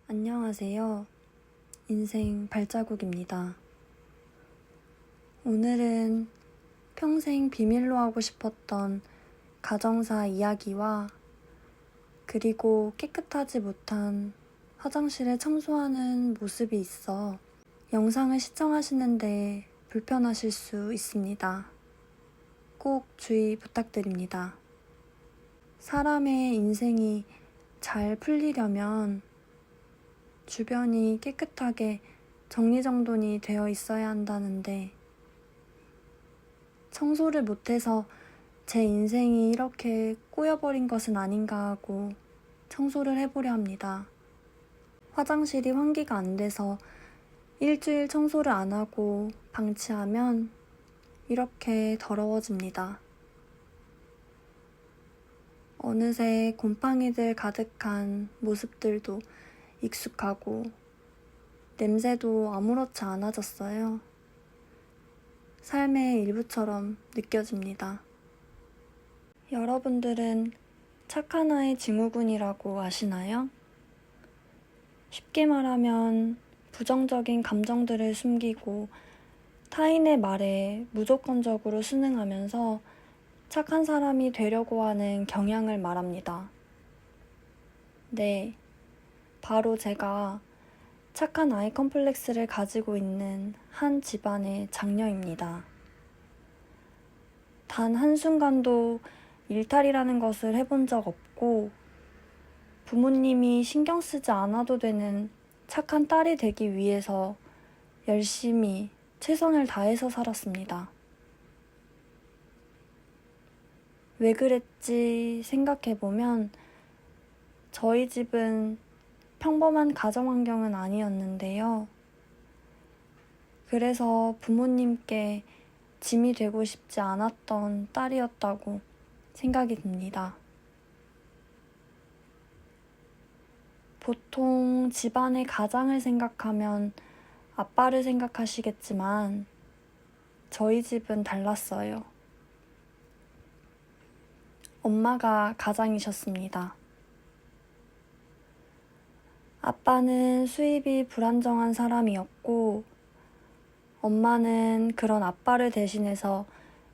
안녕하세요. 인생 발자국입니다. 오늘은 평생 비밀로 하고 싶었던 가정사 이야기와 그리고 깨끗하지 못한 화장실을 청소하는 모습이 있어 영상을 시청하시는데 불편하실 수 있습니다. 꼭 주의 부탁드립니다. 사람의 인생이 잘 풀리려면 주변이 깨끗하게 정리정돈이 되어 있어야 한다는데 청소를 못해서 제 인생이 이렇게 꼬여버린 것은 아닌가 하고 청소를 해보려 합니다. 화장실이 환기가 안 돼서 일주일 청소를 안 하고 방치하면 이렇게 더러워집니다. 어느새 곰팡이들 가득한 모습들도 익숙하고 냄새도 아무렇지 않아졌어요. 삶의 일부처럼 느껴집니다. 여러분들은 착한 아이 증후군이라고 아시나요? 쉽게 말하면 부정적인 감정들을 숨기고 타인의 말에 무조건적으로 순응하면서 착한 사람이 되려고 하는 경향을 말합니다. 네, 바로 제가 착한 아이 컴플렉스를 가지고 있는 한 집안의 장녀입니다. 단 한순간도 일탈이라는 것을 해본 적 없고 부모님이 신경 쓰지 않아도 되는 착한 딸이 되기 위해서 열심히 최선을 다해서 살았습니다. 왜 그랬지 생각해보면 저희 집은 평범한 가정 환경은 아니었는데요. 그래서 부모님께 짐이 되고 싶지 않았던 딸이었다고 생각이 듭니다. 보통 집안의 가장을 생각하면 아빠를 생각하시겠지만 저희 집은 달랐어요. 엄마가 가장이셨습니다. 아빠는 수입이 불안정한 사람이었고 엄마는 그런 아빠를 대신해서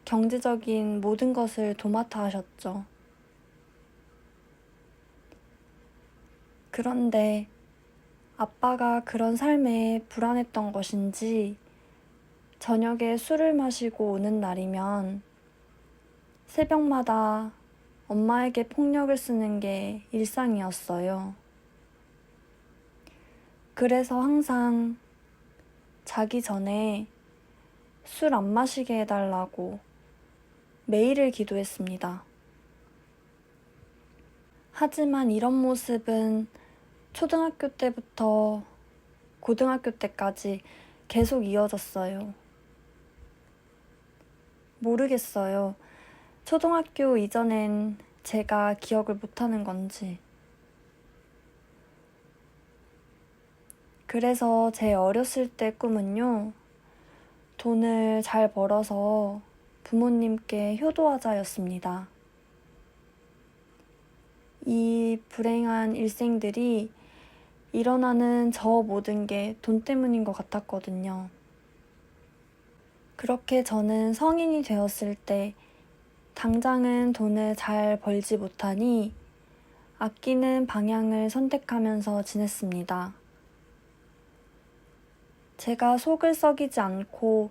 경제적인 모든 것을 도맡아 하셨죠. 그런데 아빠가 그런 삶에 불안했던 것인지 저녁에 술을 마시고 오는 날이면 새벽마다 엄마에게 폭력을 쓰는 게 일상이었어요. 그래서 항상 자기 전에 술 안 마시게 해달라고 매일을 기도했습니다. 하지만 이런 모습은 초등학교 때부터 고등학교 때까지 계속 이어졌어요. 모르겠어요. 초등학교 이전엔 제가 기억을 못하는 건지. 그래서 제 어렸을 때 꿈은요, 돈을 잘 벌어서 부모님께 효도하자였습니다. 이 불행한 일생들이 일어나는 저 모든 게 돈 때문인 것 같았거든요. 그렇게 저는 성인이 되었을 때 당장은 돈을 잘 벌지 못하니 아끼는 방향을 선택하면서 지냈습니다. 제가 속을 썩이지 않고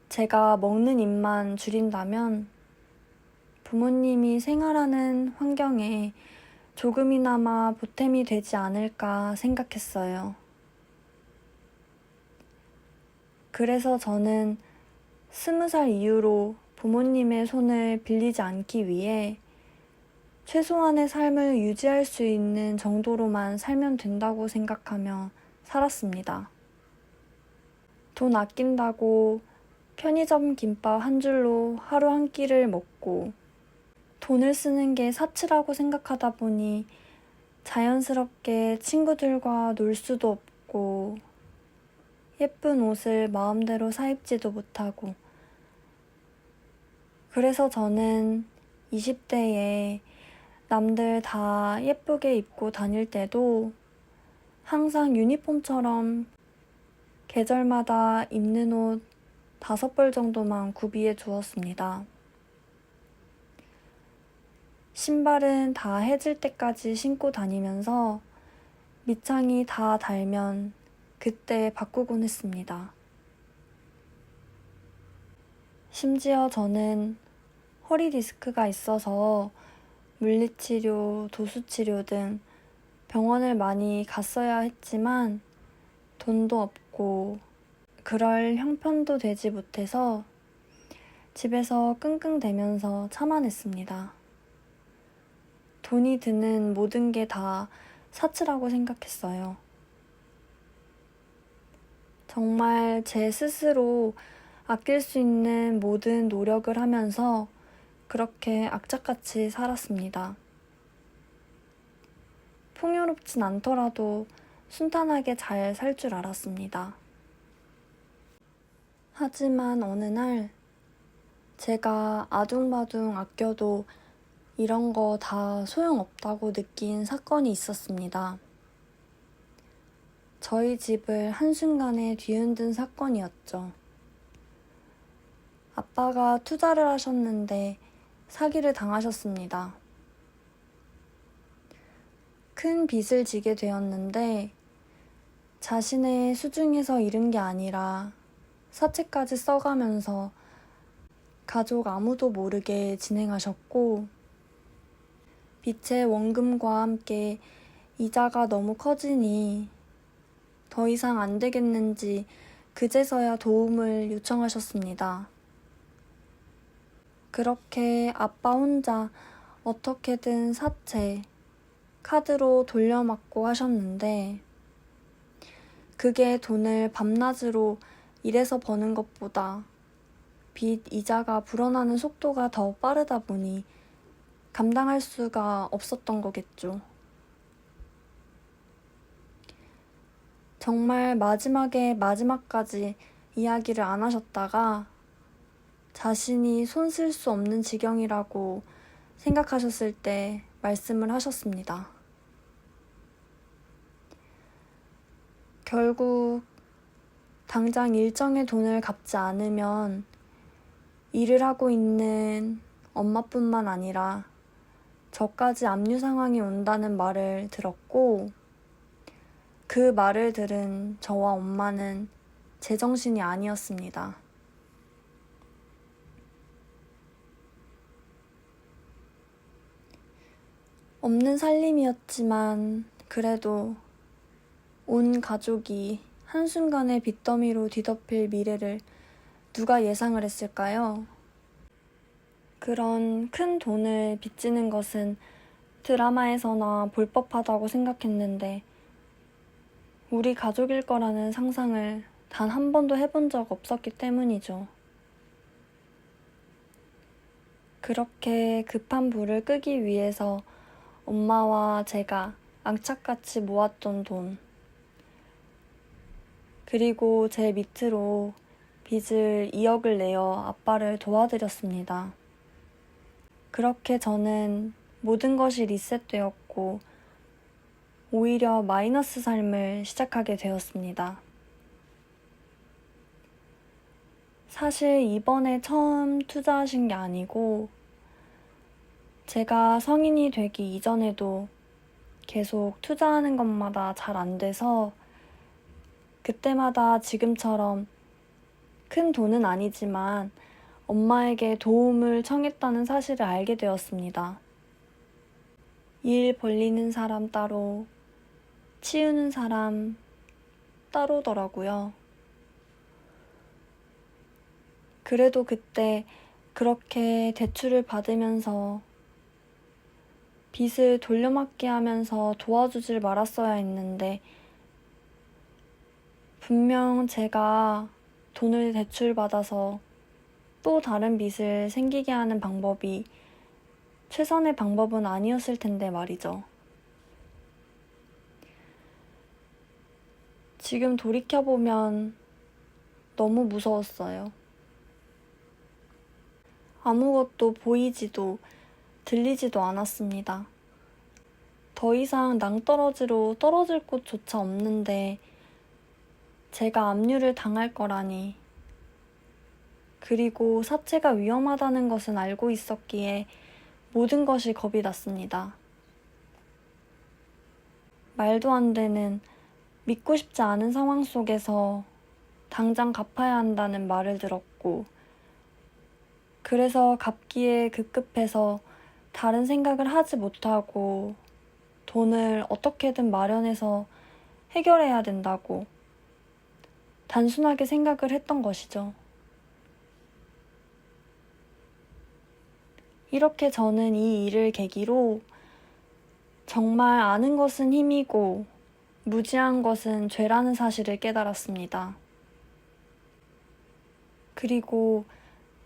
제가 먹는 입만 줄인다면 부모님이 생활하는 환경에 조금이나마 보탬이 되지 않을까 생각했어요. 그래서 저는 20살 이후로 부모님의 손을 빌리지 않기 위해 최소한의 삶을 유지할 수 있는 정도로만 살면 된다고 생각하며 살았습니다. 돈 아낀다고 편의점 김밥 한 줄로 하루 한 끼를 먹고 돈을 쓰는 게 사치라고 생각하다 보니 자연스럽게 친구들과 놀 수도 없고 예쁜 옷을 마음대로 사입지도 못하고 그래서 저는 20대에 남들 다 예쁘게 입고 다닐 때도 항상 유니폼처럼 계절마다 입는 옷 5벌 정도만 구비해 두었습니다. 신발은 다 해질 때까지 신고 다니면서 밑창이 다 닳으면 그때 바꾸곤 했습니다. 심지어 저는 허리 디스크가 있어서 물리치료, 도수치료 등 병원을 많이 갔어야 했지만 돈도 없고 그럴 형편도 되지 못해서 집에서 끙끙대면서 참아냈습니다. 돈이 드는 모든 게 다 사치라고 생각했어요. 정말 제 스스로 아낄 수 있는 모든 노력을 하면서 그렇게 악착같이 살았습니다. 풍요롭진 않더라도 순탄하게 잘 살 줄 알았습니다. 하지만 어느 날 제가 아둥바둥 아껴도 이런 거 다 소용없다고 느낀 사건이 있었습니다. 저희 집을 한순간에 뒤흔든 사건이었죠. 아빠가 투자를 하셨는데 사기를 당하셨습니다. 큰 빚을 지게 되었는데 자신의 수중에서 잃은 게 아니라 사채까지 써가면서 가족 아무도 모르게 진행하셨고 빚의 원금과 함께 이자가 너무 커지니 더 이상 안 되겠는지 그제서야 도움을 요청하셨습니다. 그렇게 아빠 혼자 어떻게든 사채, 카드로 돌려막고 하셨는데 그게 돈을 밤낮으로 일해서 버는 것보다 빚 이자가 불어나는 속도가 더 빠르다 보니 감당할 수가 없었던 거겠죠. 정말 마지막까지 이야기를 안 하셨다가 자신이 손 쓸 수 없는 지경이라고 생각하셨을 때 말씀을 하셨습니다. 결국 당장 일정의 돈을 갚지 않으면 일을 하고 있는 엄마뿐만 아니라 저까지 압류 상황이 온다는 말을 들었고 그 말을 들은 저와 엄마는 제정신이 아니었습니다. 없는 살림이었지만 그래도 온 가족이 한순간에 빚더미로 뒤덮일 미래를 누가 예상을 했을까요? 그런 큰 돈을 빚지는 것은 드라마에서나 볼 법하다고 생각했는데 우리 가족일 거라는 상상을 단 한 번도 해본 적 없었기 때문이죠. 그렇게 급한 불을 끄기 위해서 엄마와 제가 악착같이 모았던 돈, 그리고 제 밑으로 빚을 2억을 내어 아빠를 도와드렸습니다. 그렇게 저는 모든 것이 리셋되었고 오히려 마이너스 삶을 시작하게 되었습니다. 사실 이번에 처음 투자하신 게 아니고 제가 성인이 되기 이전에도 계속 투자하는 것마다 잘 안 돼서 그때마다 지금처럼 큰 돈은 아니지만 엄마에게 도움을 청했다는 사실을 알게 되었습니다. 일 벌리는 사람 따로, 치우는 사람 따로더라고요. 그래도 그때 그렇게 대출을 받으면서 빚을 돌려막기 하면서 도와주질 말았어야 했는데 분명 제가 돈을 대출받아서 또 다른 빚을 생기게 하는 방법이 최선의 방법은 아니었을 텐데 말이죠. 지금 돌이켜보면 너무 무서웠어요. 아무것도 보이지도 들리지도 않았습니다. 더 이상 낭떠러지로 떨어질 곳조차 없는데 제가 압류를 당할 거라니. 그리고 사체가 위험하다는 것은 알고 있었기에 모든 것이 겁이 났습니다. 말도 안 되는, 믿고 싶지 않은 상황 속에서 당장 갚아야 한다는 말을 들었고, 그래서 갚기에 급급해서 다른 생각을 하지 못하고 돈을 어떻게든 마련해서 해결해야 된다고 단순하게 생각을 했던 것이죠. 이렇게 저는 이 일을 계기로 정말 아는 것은 힘이고 무지한 것은 죄라는 사실을 깨달았습니다. 그리고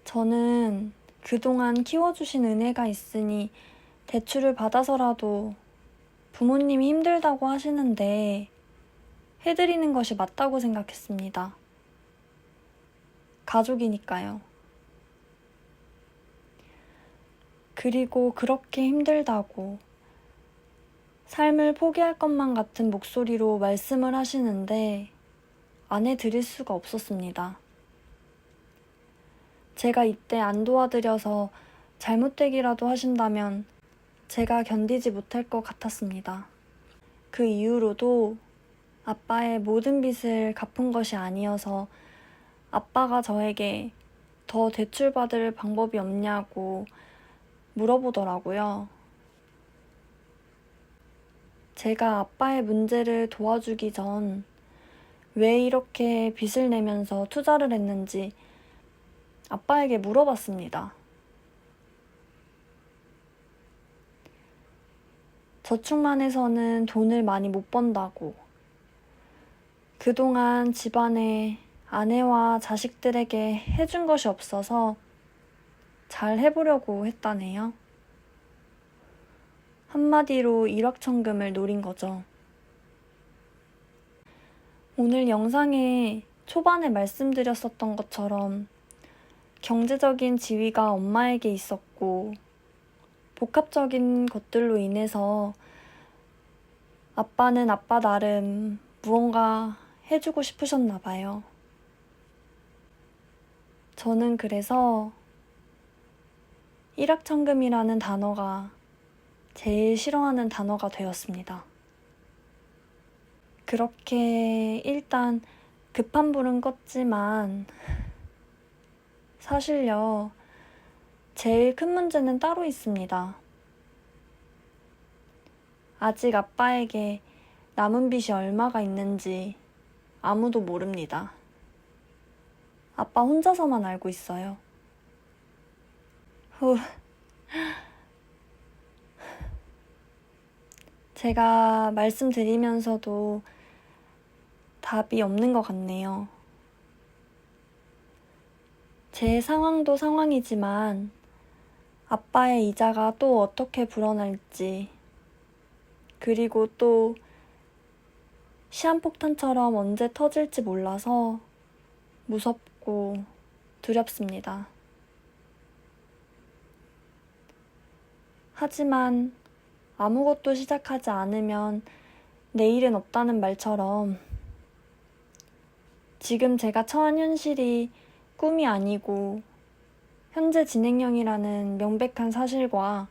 저는 그동안 키워주신 은혜가 있으니 대출을 받아서라도 부모님이 힘들다고 하시는데 해드리는 것이 맞다고 생각했습니다. 가족이니까요. 그리고 그렇게 힘들다고 삶을 포기할 것만 같은 목소리로 말씀을 하시는데 안 해드릴 수가 없었습니다. 제가 이때 안 도와드려서 잘못되기라도 하신다면 제가 견디지 못할 것 같았습니다. 그 이후로도 아빠의 모든 빚을 갚은 것이 아니어서 아빠가 저에게 더 대출받을 방법이 없냐고 물어보더라고요. 제가 아빠의 문제를 도와주기 전 왜 이렇게 빚을 내면서 투자를 했는지 아빠에게 물어봤습니다. 저축만 해서는 돈을 많이 못 번다고. 그동안 집안에 아내와 자식들에게 해준 것이 없어서 잘 해보려고 했다네요. 한마디로 일확천금을 노린 거죠. 오늘 영상에 초반에 말씀드렸었던 것처럼 경제적인 지위가 엄마에게 있었고 복합적인 것들로 인해서 아빠는 아빠 나름 무언가 해주고 싶으셨나 봐요. 저는 그래서 일확천금이라는 단어가 제일 싫어하는 단어가 되었습니다. 그렇게 일단 급한 불은 껐지만 사실요, 제일 큰 문제는 따로 있습니다. 아직 아빠에게 남은 빚이 얼마가 있는지 아무도 모릅니다. 아빠 혼자서만 알고 있어요. 제가 말씀드리면서도 답이 없는 것 같네요. 제 상황도 상황이지만 아빠의 이자가 또 어떻게 불어날지, 그리고 또 시한폭탄처럼 언제 터질지 몰라서 무섭고 두렵습니다. 하지만 아무것도 시작하지 않으면 내일은 없다는 말처럼 지금 제가 처한 현실이 꿈이 아니고 현재 진행형이라는 명백한 사실과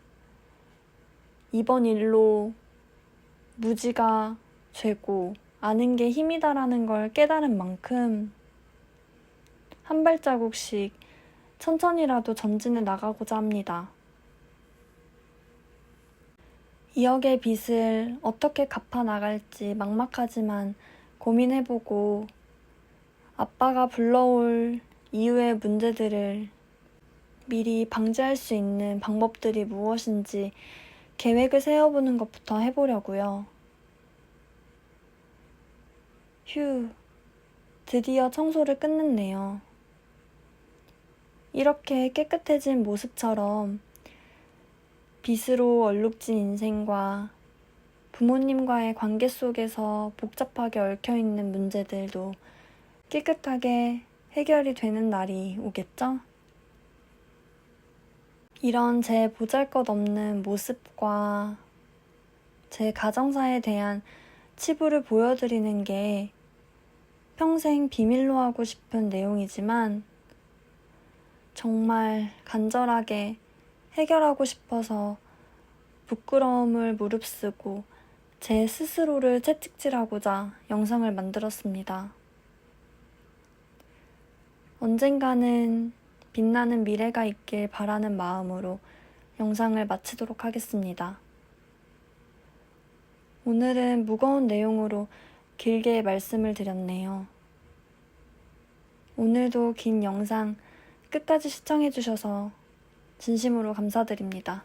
이번 일로 무지가 죄고 아는 게 힘이다라는 걸 깨달은 만큼 한 발자국씩 천천히라도 전진해 나가고자 합니다. 2억의 빚을 어떻게 갚아 나갈지 막막하지만 고민해보고 아빠가 불러올 이후의 문제들을 미리 방지할 수 있는 방법들이 무엇인지 계획을 세워보는 것부터 해보려고요. 휴, 드디어 청소를 끝냈네요. 이렇게 깨끗해진 모습처럼 빚으로 얼룩진 인생과 부모님과의 관계 속에서 복잡하게 얽혀있는 문제들도 깨끗하게 해결이 되는 날이 오겠죠? 이런 제 보잘것없는 모습과 제 가정사에 대한 치부를 보여드리는 게 평생 비밀로 하고 싶은 내용이지만 정말 간절하게 해결하고 싶어서 부끄러움을 무릅쓰고 제 스스로를 채찍질하고자 영상을 만들었습니다. 언젠가는 빛나는 미래가 있길 바라는 마음으로 영상을 마치도록 하겠습니다. 오늘은 무거운 내용으로 길게 말씀을 드렸네요. 오늘도 긴 영상 끝까지 시청해주셔서 진심으로 감사드립니다.